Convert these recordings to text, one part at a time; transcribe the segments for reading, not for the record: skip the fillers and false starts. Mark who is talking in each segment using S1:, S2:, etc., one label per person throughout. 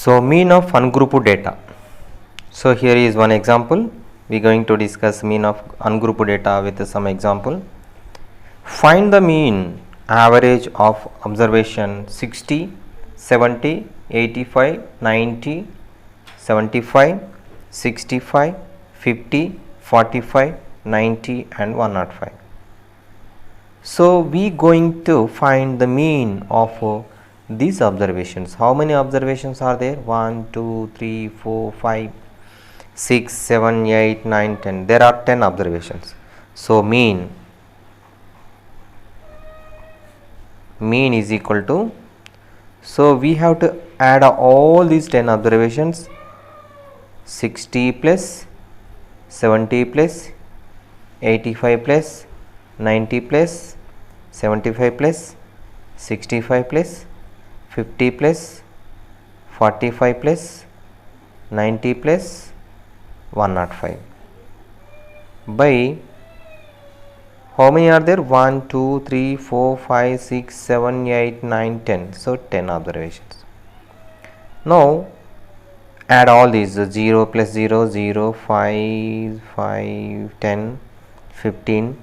S1: So mean of ungrouped data. So here is one example. We are going to discuss mean of ungrouped data with some example. Find the mean average of observation 60, 70, 85, 90, 75, 65, 50, 45, 90 and 105. So we going to find the mean of these observations. How many observations are there? 1, 2, 3, 4, 5, 6, 7, 8, 9, 10. There are 10 observations. So mean is equal to, so we have to add all these 10 observations, 60 plus 70 plus 85 plus 90 plus 75 plus 65 plus 50 plus 45 plus 90 plus 105 by how many are there? 1, 2, 3, 4, 5, 6, 7, 8, 9, 10. So 10 observations. Now add all these 0 plus 0, 0, 5, 5, 10, 15,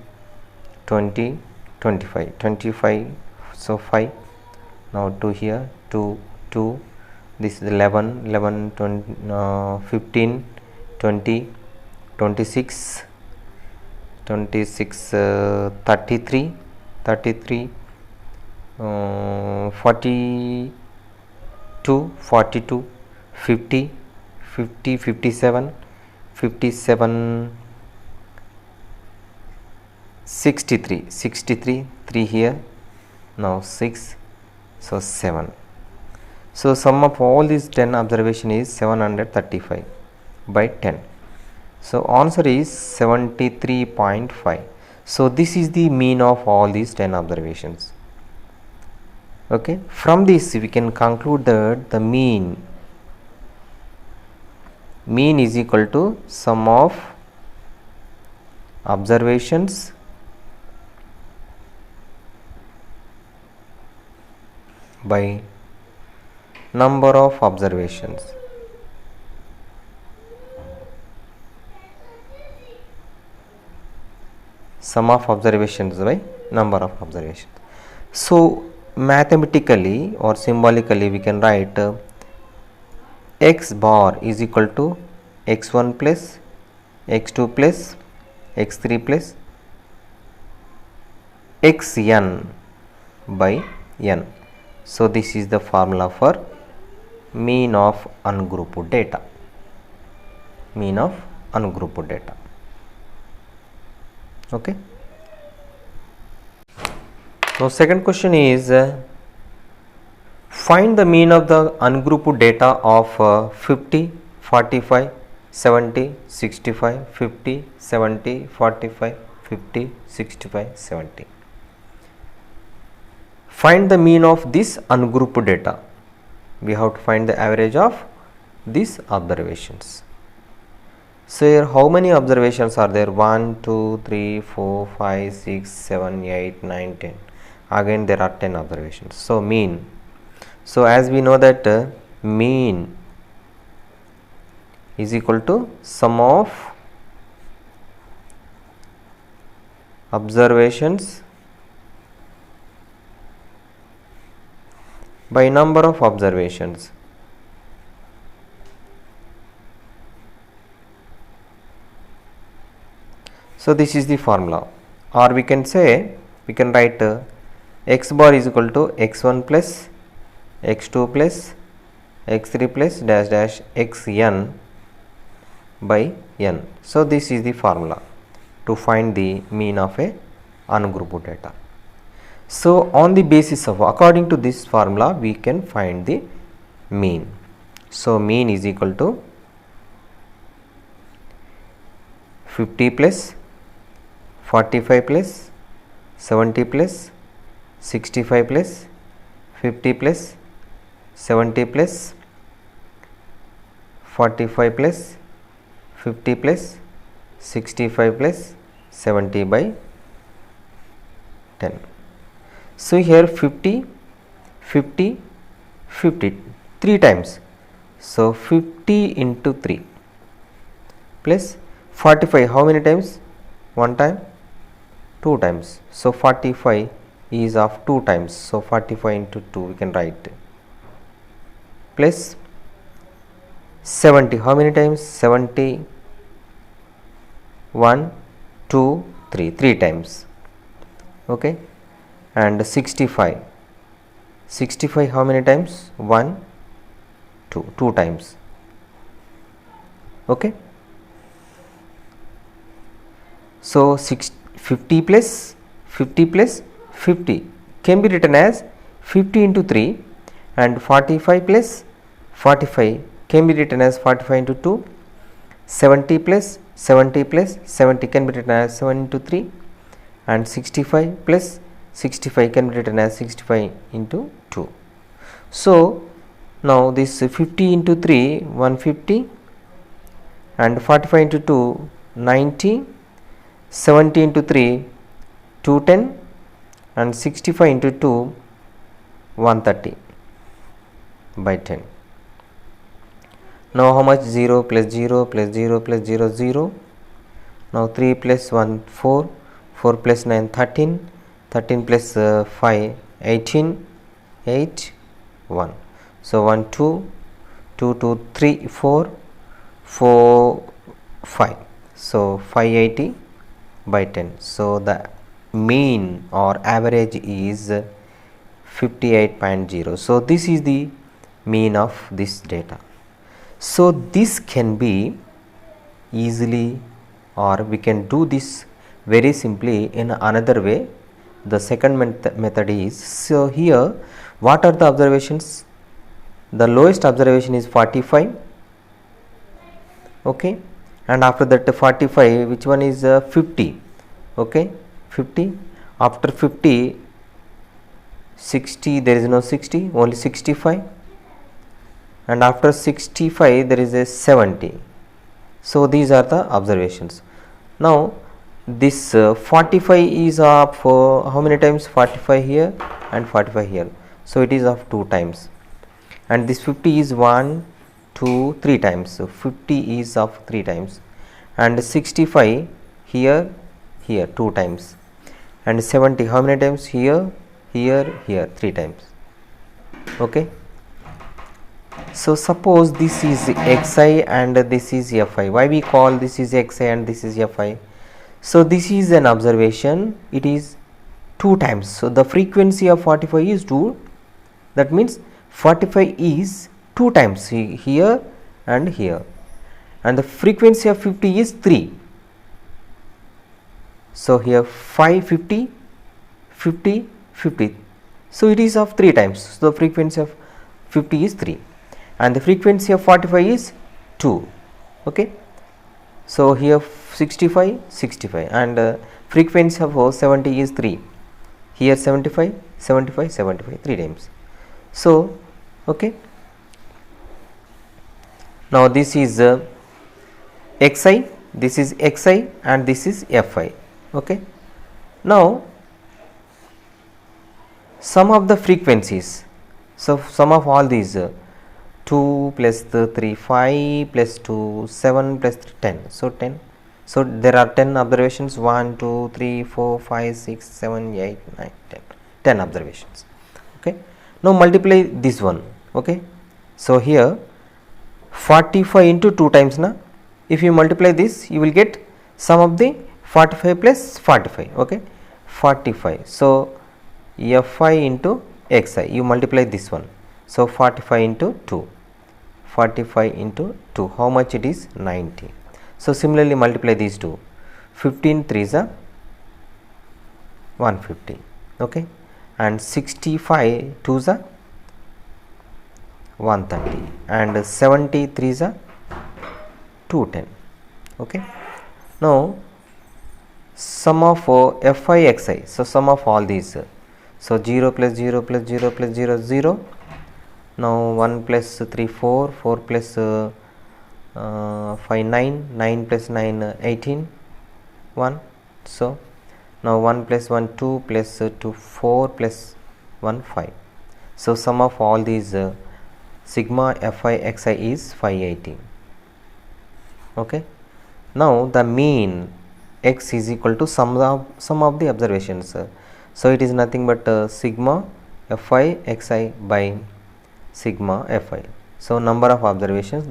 S1: 20, 25, 25. So 5. Now 2 here, 2, 2. This is 11, 11, 20, 15, 20, 26. 26, 33, 33, 42, 42, 50, 50, 57, 57, 63, 63, 3 here, now 6, so 7. So sum of all these 10 observation is 735 by 10. So answer is 73.5. So this is the mean of all these 10 observations. Okay, from this we can conclude that the mean is equal to sum of observations by number of observations. Sum of observations by number of observations. So mathematically or symbolically we can write x bar is equal to x1 plus x2 plus x3 plus xn by n. So this is the formula for mean of ungrouped data. Mean of ungrouped data. Okay. Now second question is find the mean of the ungrouped data of 50, 45, 70, 65, 50, 70, 45, 50, 65, 70. Find the mean of this ungrouped data. We have to find the average of these observations. So here how many observations are there? 1, 2, 3, 4, 5, 6, 7, 8, 9, 10. Again there are 10 observations. So mean. So as we know that mean is equal to sum of observations by number of observations. So this is the formula, or we can say, we can write x bar is equal to x1 plus x2 plus x3 plus dash dash xn by n. So this is the formula to find the mean of a ungrouped data. So on the basis of, according to this formula, we can find the mean. So mean is equal to 50 plus 45 plus 70 plus 65 plus 50 plus 70 plus 45 plus 50 plus 65 plus 70 by 10. So here 50, 50, 50 3 times. So 50 into 3 plus 45, how many times? One time, two times. So 45 is of two times. So 45 into 2 we can write, plus 70, how many times? 70, 1, 2, 3, 3 times. Okay, and 65, 65 how many times? 1, 2, 2 times. Okay, so 50 plus 50 can be written as 50 into 3, and 45 plus 45 can be written as 45 into 2, 70 plus 70 can be written as 7 into 3, and 65 plus 65 can be written as 65 into 2. So now this 50 into 3 150, and 45 into 2 90, 70 into 3 210, and 65 into 2 130 by 10. Now how much? 0 plus 0 plus 0 plus 0 0. Now 3 plus 1 4, 4 plus 9 13, 13 plus 5 18, 8 1. So 1 2, 2 2 3 4, 4 5. So 580 by 10. So the mean or average is 58.0. So this is the mean of this data. So this can be easily, or we can do this very simply in another way. The second method is, so here what are the observations? The lowest observation is 45. Okay, and after that 45, which one is 50? Okay, 50. After 50, 60, there is no 60, only 65, and after 65 there is a 70. So these are the observations. Now this 45 is of how many times? 45 here and 45 here, so it is of 2 times, and this 50 is 1 2 3 times, so 50 is of 3 times, and 65 here 2 times, and 70 how many times? Here 3 times. Okay, so suppose this is xi and this is fi. Why we call this is xi and this is fi? So this is an observation, it is 2 times. So the frequency of 45 is 2, that means 45 is 2 times here and here, and the frequency of 50 is 3. So here 5 50 50 50, so it is of 3 times. So the frequency of 50 is 3, and the frequency of 45 is 2. Okay, so here 65 65, and frequency of 70 is 3, here 75 75 75, 3 times. So okay, now this is xi, this is xi, and this is fi. Okay, now sum of the frequencies. So sum of all these 2 plus 3 5 plus 2 7 plus 3 10. So 10. So there are 10 observations, 1 2 3 4 5 6 7 8 9 10, 10 observations. Okay, now multiply this one. Okay, so here 45 into 2 times na, if you multiply this you will get sum of the 45 plus 45. Okay, 45. So fi into xi, you multiply this one, so 45 into 2, 45 into 2, how much it is? 90. So similarly multiply these two, 15 3s are 150. Okay, and 65 2s are 130, and 73s are 210. Okay, now sum of fi xi, so sum of all these, so 0 plus 0 plus 0 plus 0 0. Now 1 plus 3 4, 4 plus 5 9, 9 plus 9 18 1. So now 1 plus 1 2 plus 2 4 plus 1 5. So sum of all these sigma fi xi is 580. Okay. Now the mean x is equal to sum of the observations. So it is nothing but sigma fi xi by sigma fi. So number of observations,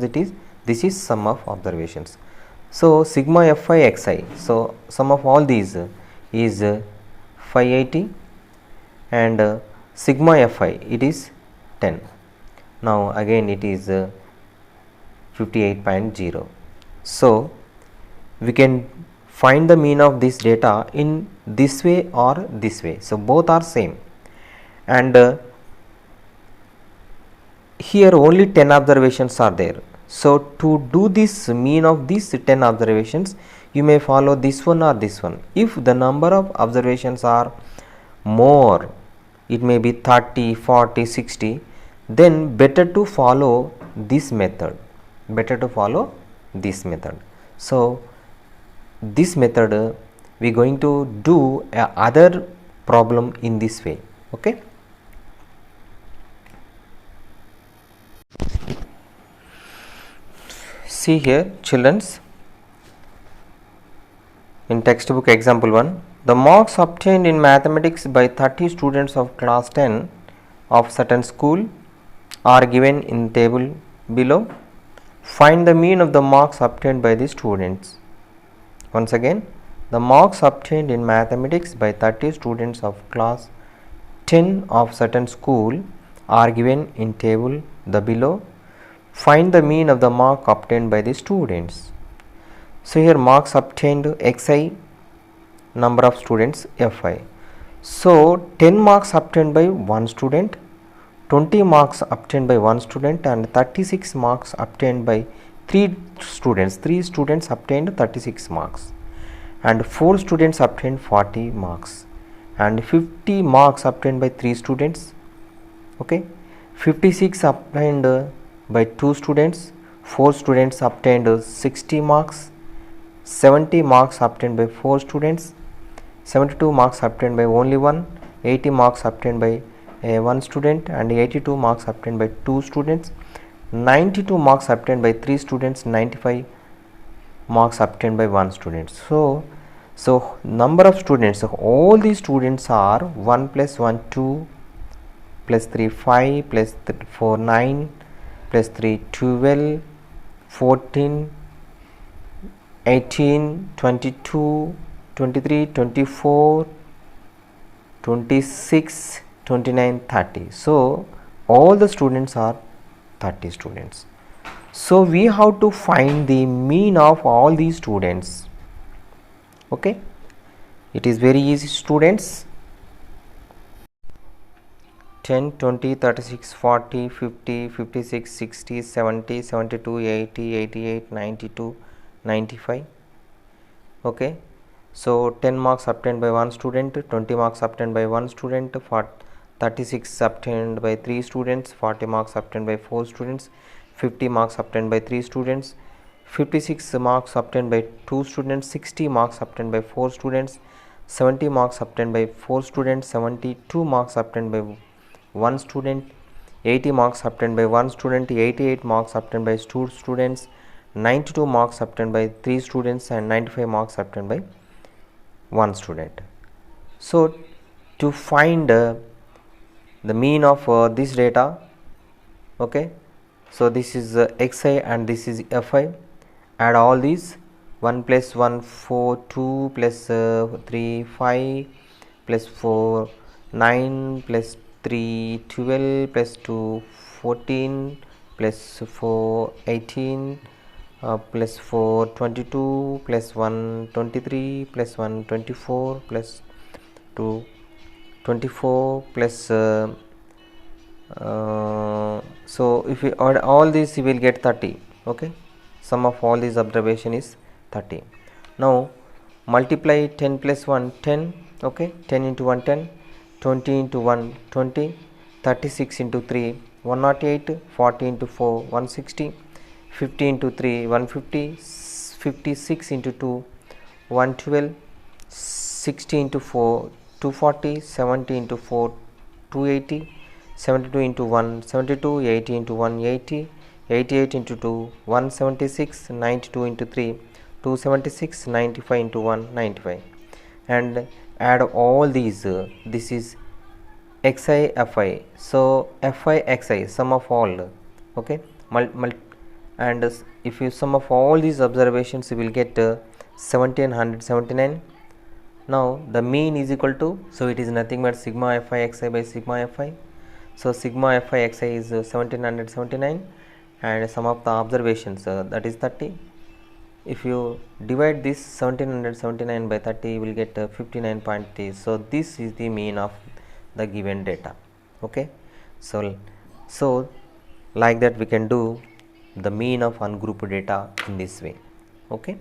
S1: this is sum of observations. So sigma fi xi, so sum of all these is 580 and sigma fi it is 10. Now again it is 58.0. So we can find the mean of this data in this way or this way. So both are same, and here only 10 observations are there. So to do this mean of these 10 observations, you may follow this one or this one. If the number of observations are more, it may be 30, 40, 60, then better to follow this method. So this method we are going to do other problem in this way. Okay. See here, childrens, in textbook example 1, the marks obtained in mathematics by 30 students of class 10 of certain school are given in table below. Find the mean of the marks obtained by the students. Once again, the marks obtained in mathematics by 30 students of class 10 of certain school are given in table the below. Find the mean of the mark obtained by the students. So here marks obtained xi, number of students fi. So 10 marks obtained by one student, 20 marks obtained by one student, and 36 marks obtained by 3 students. 3 students obtained 36 marks, and 4 students obtained 40 marks, and 50 marks obtained by 3 students. Okay, 56 obtained by 2 students, 4 students obtained 60 marks, 70 marks obtained by 4 students, 72 marks obtained by only one, 80 marks obtained by one student, and 82 marks obtained by 2 students, 92 marks obtained by 3 students, 95 marks obtained by one student. So number of students, so all these students are 1 plus 1 2 plus 3 5 plus 4 9 plus 3 12 14 18 22 23 24 26 29 30. So all the students are 30 students. So we have to find the mean of all these students. Okay, it is very easy, students. 10, 20, 36, 40, 50, 56, 60, 70, 72, 80, 88, 92, 95. Okay, so 10 marks obtained by one student, 20 marks obtained by one student, 36 obtained by 3 students, 40 marks obtained by 4 students, 50 marks obtained by 3 students, 56 marks obtained by 2 students, 60 marks obtained by 4 students, 70 marks obtained by 4 students, 72 marks obtained by 1 student, 80 marks obtained by 1 student, 88 marks obtained by 2 students, 92 marks obtained by 3 students, and 95 marks obtained by 1 student. So to find the mean of this data, okay, so this is xi and this is fi. Add all these, 1 plus 1 4 2 plus 3 5 plus 4 9 plus 3 12 plus 2 14 plus 4 18 plus 4 22 plus 1 23 plus 1 24 plus 2 24 plus so if you add all this, you will get 30. Okay, sum of all these observation is 30. Now multiply 10 plus 1 10. Okay, 10 into 1 10, 20 into 1 20, 36 into 3 108, 40 into 4 160, 50 into 3 150, 56 into 2 112, 60 into 4 240, 70 into 4 280, 72 into 1 72, 80 into 1 80, 88 into 2 176, 92 into 3 276, 95 into 1 95, and add all these. This is xi fi, so fi xi sum of all. Okay, and if you sum of all these observations you will get 1779. Now the mean is equal to, so it is nothing but sigma fi xi by sigma fi. So sigma fi xi is 1779, and sum of the observations that is 30. If you divide this 1779 by 30 you will get 59.3. so this is the mean of the given data. Okay, so like that we can do the mean of ungrouped data in this way. Okay.